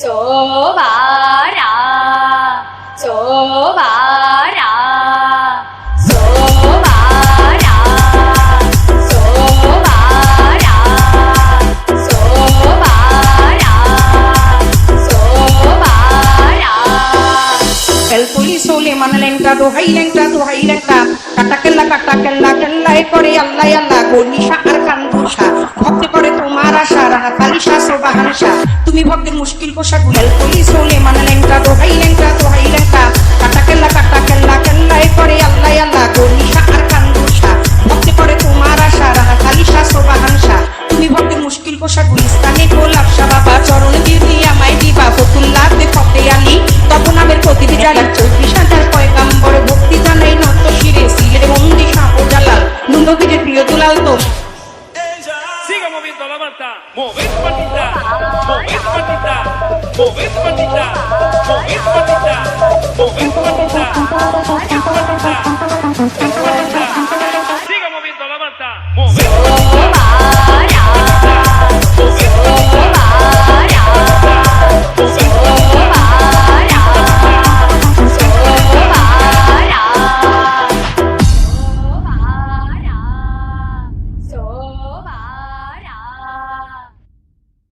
সোবারা সোবারা El police le mana lenta do hai lenta kata kella e করে আল্লাহ আল্লাহ গনিশা আর কান্দুশা ভক্তি করে তোমার আশা রাহা কালিশা সুবহানশা তুমি ভক্তের মুশকিল কোষা গুল police le mana lenta do hai lenta kata kella e করে আল্লাহ আল্লাহ গনিশা আর কান্দুশা ভক্তি করে তোমার আশা রাহা কালিশা সুবহানশা তুমি ভক্তের মুশকিল কোষা গুলিস্তানে গোলাপ শাহ বাবা চরণ দিদি আমায় দিবা ফতুল্লাহ তে ফতে আলী তখন আমের প্রতিটি জালা 34,000 পয়গাম্বর ভক্তি জানাই নত শিরে সিলের বন্দি শাহ জালাল নবীর প্রিয় দুলাল তো Siga moviendo la manta, mover patita, mover patita, mover patita, mover patita, mover patita, mover patita.